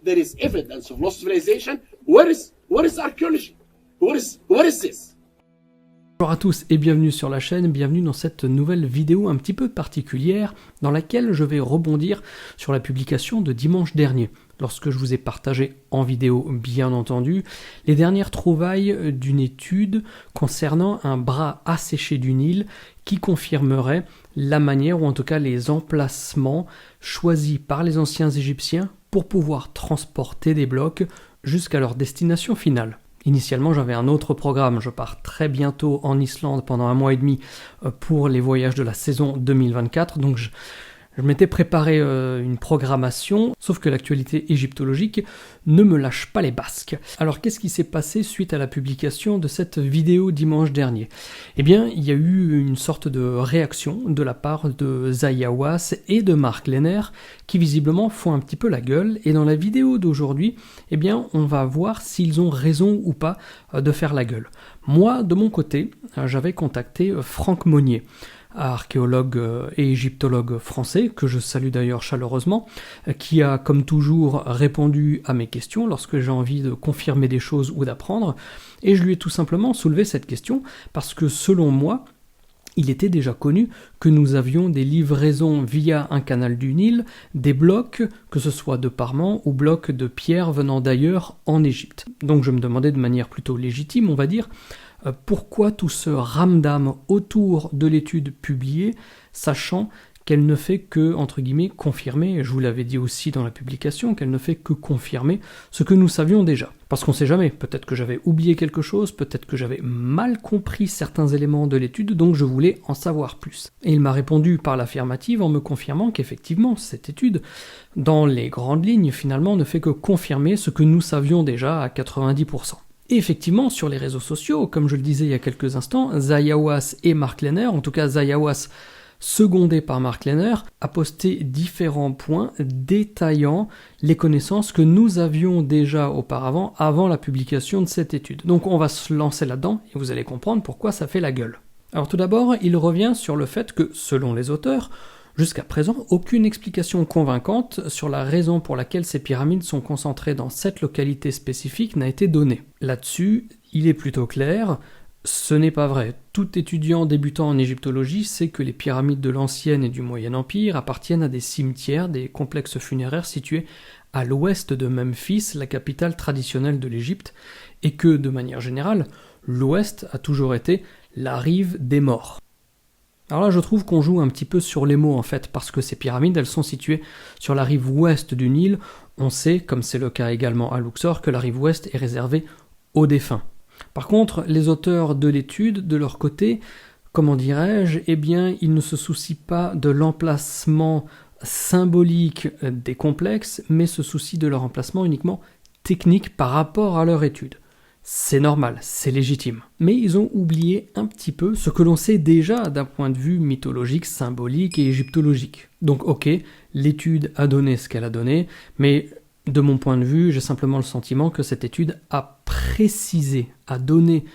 there is evidence of lost civilization, where is archaeology? What is this? Bonjour à tous et bienvenue sur la chaîne, bienvenue dans cette nouvelle vidéo un petit peu particulière dans laquelle je vais rebondir sur la publication de dimanche dernier, lorsque je vous ai partagé en vidéo bien entendu les dernières trouvailles d'une étude concernant un bras asséché du Nil qui confirmerait la manière ou en tout cas les emplacements choisis par les anciens Égyptiens pour pouvoir transporter des blocs jusqu'à leur destination finale. Initialement, j'avais un autre programme. Je pars très bientôt en Islande pendant 1 mois et demi pour les voyages de la saison 2024. Donc, je m'étais préparé une programmation, sauf que l'actualité égyptologique ne me lâche pas les basques. Alors, qu'est-ce qui s'est passé suite à la publication de cette vidéo dimanche dernier? Eh bien, il y a eu une sorte de réaction de la part de Zahi Hawass et de Mark Lehner qui visiblement font un petit peu la gueule. Et dans la vidéo d'aujourd'hui, eh bien, on va voir s'ils ont raison ou pas de faire la gueule. Moi, de mon côté, j'avais contacté Franck Monnier, archéologue et égyptologue français, que je salue d'ailleurs chaleureusement, qui a comme toujours répondu à mes questions lorsque j'ai envie de confirmer des choses ou d'apprendre, et je lui ai tout simplement soulevé cette question parce que selon moi, il était déjà connu que nous avions des livraisons via un canal du Nil, des blocs, que ce soit de parements ou blocs de pierres venant d'ailleurs en Égypte. Donc je me demandais de manière plutôt légitime, on va dire, pourquoi tout ce ramdam autour de l'étude publiée, sachant qu'elle ne fait que, entre guillemets, confirmer, et je vous l'avais dit aussi dans la publication, qu'elle ne fait que confirmer ce que nous savions déjà. Parce qu'on ne sait jamais, peut-être que j'avais oublié quelque chose, peut-être que j'avais mal compris certains éléments de l'étude, donc je voulais en savoir plus. Et il m'a répondu par l'affirmative en me confirmant qu'effectivement, cette étude, dans les grandes lignes, finalement, ne fait que confirmer ce que nous savions déjà à 90%. Et effectivement, sur les réseaux sociaux, comme je le disais il y a quelques instants, Zahi Hawass et Mark Lehner, en tout cas Zahi Hawass secondé par Mark Lehner, a posté différents points détaillant les connaissances que nous avions déjà auparavant, avant la publication de cette étude. Donc on va se lancer là-dedans, et vous allez comprendre pourquoi ça fait la gueule. Alors tout d'abord, il revient sur le fait que, selon les auteurs, jusqu'à présent, aucune explication convaincante sur la raison pour laquelle ces pyramides sont concentrées dans cette localité spécifique n'a été donnée. Là-dessus, il est plutôt clair, ce n'est pas vrai. Tout étudiant débutant en égyptologie sait que les pyramides de l'Ancienne et du Moyen Empire appartiennent à des cimetières, des complexes funéraires situés à l'ouest de Memphis, la capitale traditionnelle de l'Égypte, et que, de manière générale, l'ouest a toujours été la rive des morts. Alors là, je trouve qu'on joue un petit peu sur les mots en fait, parce que ces pyramides, elles sont situées sur la rive ouest du Nil. On sait, comme c'est le cas également à Luxor, que la rive ouest est réservée aux défunts. Par contre, les auteurs de l'étude, de leur côté, comment dirais-je, eh bien, ils ne se soucient pas de l'emplacement symbolique des complexes, mais se soucient de leur emplacement uniquement technique par rapport à leur étude. C'est normal, c'est légitime. Mais ils ont oublié un petit peu ce que l'on sait déjà d'un point de vue mythologique, symbolique et égyptologique. Donc ok, l'étude a donné ce qu'elle a donné, mais de mon point de vue, j'ai simplement le sentiment que cette étude a précisé, a donné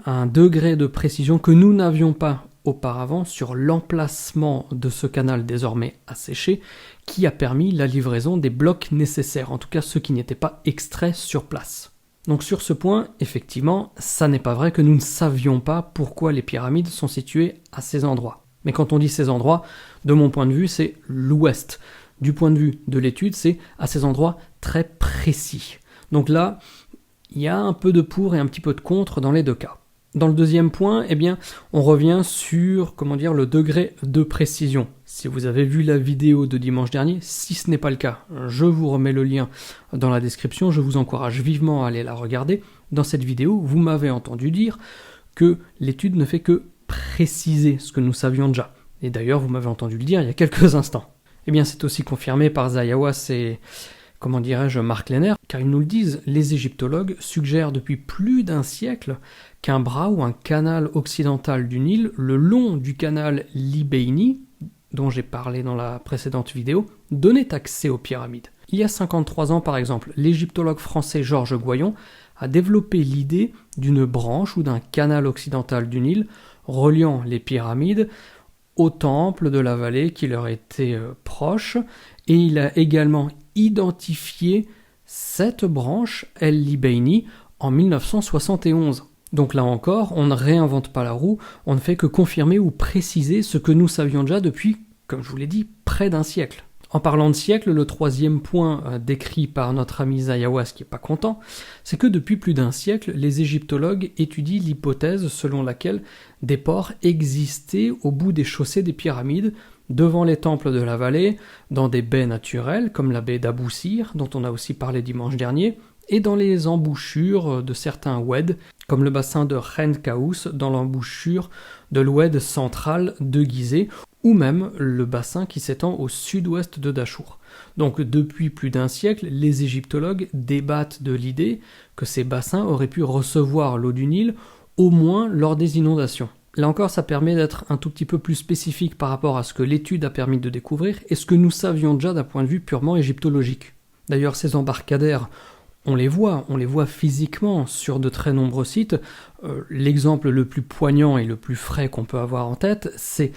un degré de précision que nous n'avions pas auparavant sur l'emplacement de ce canal désormais asséché, qui a permis la livraison des blocs nécessaires, en tout cas ceux qui n'étaient pas extraits sur place. Donc sur ce point, effectivement, ça n'est pas vrai que nous ne savions pas pourquoi les pyramides sont situées à ces endroits. Mais quand on dit ces endroits, de mon point de vue, c'est l'ouest. Du point de vue de l'étude, c'est à ces endroits très précis. Donc là, il y a un peu de pour et un petit peu de contre dans les deux cas. Dans le deuxième point, eh bien, on revient sur, le degré de précision. Si vous avez vu la vidéo de dimanche dernier, si ce n'est pas le cas, je vous remets le lien dans la description, je vous encourage vivement à aller la regarder. Dans cette vidéo, vous m'avez entendu dire que l'étude ne fait que préciser ce que nous savions déjà. Et d'ailleurs, vous m'avez entendu le dire il y a quelques instants. Eh bien, c'est aussi confirmé par Zahi Hawass et, Mark Lehner, car ils nous le disent, les égyptologues suggèrent depuis plus d'1 siècle qu'un bras ou un canal occidental du Nil, le long du canal Libéini, dont j'ai parlé dans la précédente vidéo, donnait accès aux pyramides. Il y a 53 ans, par exemple, l'égyptologue français Georges Goyon a développé l'idée d'une branche ou d'un canal occidental du Nil reliant les pyramides au temple de la vallée qui leur était proche, et il a également identifié cette branche El Libeini en 1971. Donc là encore, on ne réinvente pas la roue, on ne fait que confirmer ou préciser ce que nous savions déjà depuis, comme je vous l'ai dit, près d'un siècle. En parlant de siècle, le troisième point décrit par notre ami Zayawas qui n'est pas content, c'est que depuis plus d'un siècle, les égyptologues étudient l'hypothèse selon laquelle des ports existaient au bout des chaussées des pyramides, devant les temples de la vallée, dans des baies naturelles comme la baie d'Abou Sir, dont on a aussi parlé dimanche dernier, et dans les embouchures de certains oueds, comme le bassin de Khen Kaous dans l'embouchure de l'oued central de Gizeh, ou même le bassin qui s'étend au sud-ouest de Dachour. Donc depuis plus d'un siècle, les égyptologues débattent de l'idée que ces bassins auraient pu recevoir l'eau du Nil, au moins lors des inondations. Là encore, ça permet d'être un tout petit peu plus spécifique par rapport à ce que l'étude a permis de découvrir et ce que nous savions déjà d'un point de vue purement égyptologique. D'ailleurs, ces embarcadères, on les voit physiquement sur de très nombreux sites. L'exemple le plus poignant et le plus frais qu'on peut avoir en tête, c'est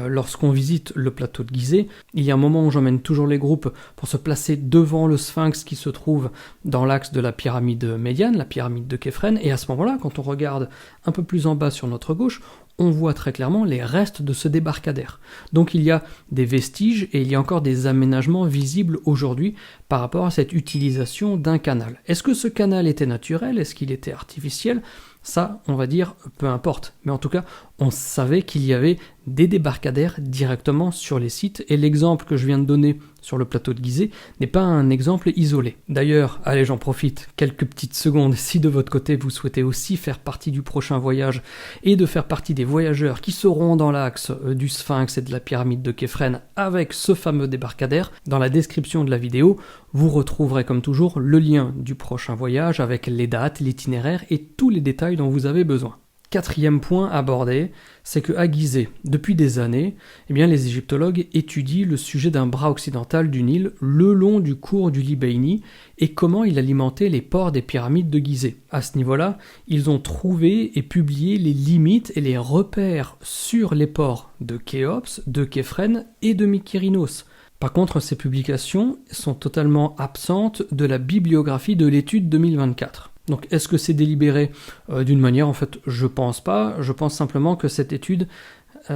lorsqu'on visite le plateau de Gizeh. Il y a un moment où j'emmène toujours les groupes pour se placer devant le sphinx qui se trouve dans l'axe de la pyramide médiane, la pyramide de Képhren, et à ce moment-là, quand on regarde un peu plus en bas sur notre gauche, on voit très clairement les restes de ce débarcadère. Donc il y a des vestiges et il y a encore des aménagements visibles aujourd'hui par rapport à cette utilisation d'un canal. Est-ce que ce canal était naturel? Est-ce qu'il était artificiel? Ça, on va dire, peu importe. Mais en tout cas, on savait qu'il y avait des débarcadères directement sur les sites, et l'exemple que je viens de donner sur le plateau de Gizeh n'est pas un exemple isolé. D'ailleurs, allez, j'en profite, quelques petites secondes, si de votre côté vous souhaitez aussi faire partie du prochain voyage et de faire partie des voyageurs qui seront dans l'axe du Sphinx et de la pyramide de Képhren avec ce fameux débarcadère, dans la description de la vidéo, vous retrouverez comme toujours le lien du prochain voyage avec les dates, l'itinéraire et tous les détails dont vous avez besoin. Quatrième point abordé, c'est qu'à Gizeh, depuis des années, les égyptologues étudient le sujet d'un bras occidental du Nil le long du cours du Libeini et comment il alimentait les ports des pyramides de Gizeh. À ce niveau-là, ils ont trouvé et publié les limites et les repères sur les ports de Khéops, de Képhren et de Mykérinos. Par contre, ces publications sont totalement absentes de la bibliographie de l'étude 2024. Donc est-ce que c'est délibéré d'une manière? En fait, je pense pas. Je pense simplement que cette étude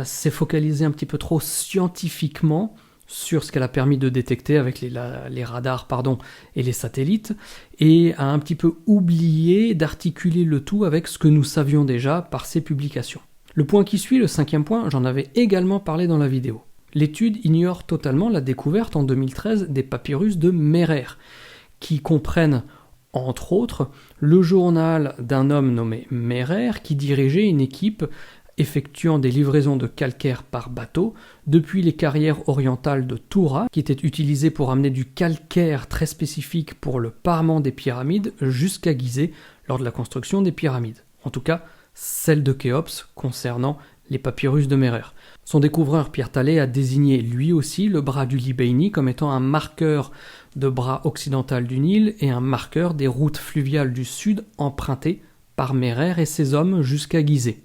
s'est focalisée un petit peu trop scientifiquement sur ce qu'elle a permis de détecter avec les radars et les satellites, et a un petit peu oublié d'articuler le tout avec ce que nous savions déjà par ces publications. Le point qui suit, le cinquième point, j'en avais également parlé dans la vidéo. L'étude ignore totalement la découverte en 2013 des papyrus de Merer, qui comprennent entre autres le journal d'un homme nommé Merer qui dirigeait une équipe effectuant des livraisons de calcaire par bateau depuis les carrières orientales de Toura, qui étaient utilisées pour amener du calcaire très spécifique pour le parement des pyramides jusqu'à Gizeh lors de la construction des pyramides. En tout cas, celle de Khéops concernant les papyrus de Merer. Son découvreur Pierre Talley a désigné lui aussi le bras du Libeini comme étant un marqueur de bras occidental du Nil et un marqueur des routes fluviales du sud empruntées par Merer et ses hommes jusqu'à Gizeh.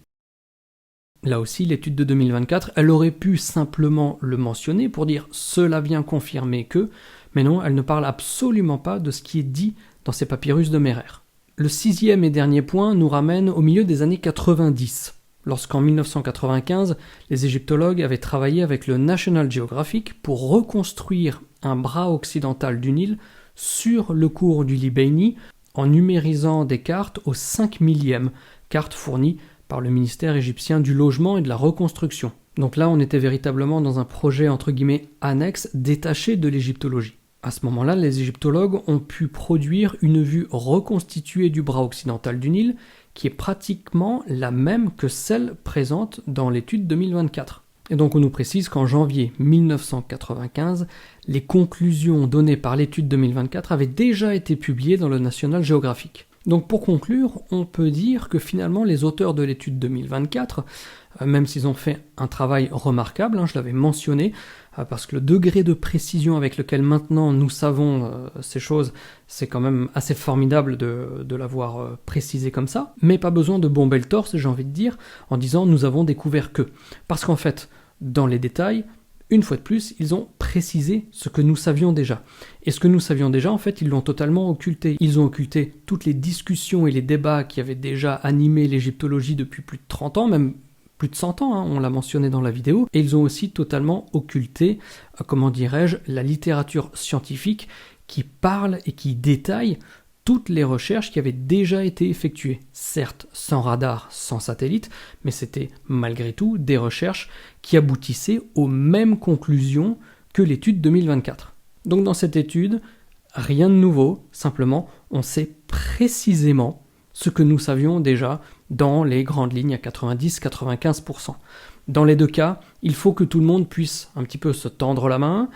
Là aussi, l'étude de 2024, elle aurait pu simplement le mentionner pour dire « cela vient confirmer que », mais non, elle ne parle absolument pas de ce qui est dit dans ces papyrus de Merer. Le sixième et dernier point nous ramène au milieu des années 90. Lorsqu'en 1995, les égyptologues avaient travaillé avec le National Geographic pour reconstruire un bras occidental du Nil sur le cours du Libeini en numérisant des cartes au 5 millième, cartes fournies par le ministère égyptien du logement et de la reconstruction. Donc là, on était véritablement dans un projet entre guillemets annexe détaché de l'égyptologie. À ce moment-là, les égyptologues ont pu produire une vue reconstituée du bras occidental du Nil qui est pratiquement la même que celle présente dans l'étude 2024. Et donc on nous précise qu'en janvier 1995, les conclusions données par l'étude 2024 avaient déjà été publiées dans le National Geographic. Donc pour conclure, on peut dire que finalement les auteurs de l'étude 2024, même s'ils ont fait un travail remarquable, je l'avais mentionné, parce que le degré de précision avec lequel maintenant nous savons ces choses, c'est quand même assez formidable de l'avoir précisé comme ça, mais pas besoin de bomber le torse, j'ai envie de dire, en disant nous avons découvert que. Parce qu'en fait, dans les détails, une fois de plus, ils ont précisé ce que nous savions déjà. Et ce que nous savions déjà, en fait, ils l'ont totalement occulté. Ils ont occulté toutes les discussions et les débats qui avaient déjà animé l'égyptologie depuis plus de 30 ans, même plus de 100 ans, hein, on l'a mentionné dans la vidéo. Et ils ont aussi totalement occulté, comment dirais-je, la littérature scientifique qui parle et qui détaille toutes les recherches qui avaient déjà été effectuées. Certes, sans radar, sans satellite, mais c'était malgré tout des recherches qui aboutissaient aux mêmes conclusions que l'étude 2024. Donc dans cette étude, rien de nouveau, simplement on sait précisément ce que nous savions déjà dans les grandes lignes à 90-95%. Dans les deux cas, il faut que tout le monde puisse un petit peu se tendre la main,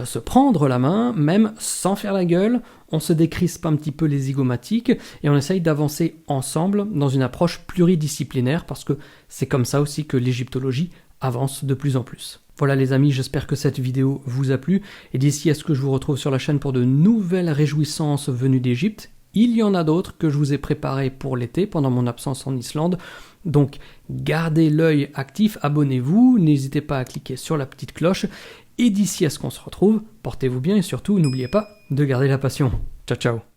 se prendre la main, même sans faire la gueule, on se décrispe un petit peu les zygomatiques et on essaye d'avancer ensemble dans une approche pluridisciplinaire parce que c'est comme ça aussi que l'égyptologie avance de plus en plus. Voilà les amis, j'espère que cette vidéo vous a plu et d'ici à ce que je vous retrouve sur la chaîne pour de nouvelles réjouissances venues d'Égypte. Il y en a d'autres que je vous ai préparées pour l'été pendant mon absence en Islande. Donc gardez l'œil actif, abonnez-vous, n'hésitez pas à cliquer sur la petite cloche. Et d'ici à ce qu'on se retrouve, portez-vous bien et surtout n'oubliez pas de garder la passion. Ciao ciao.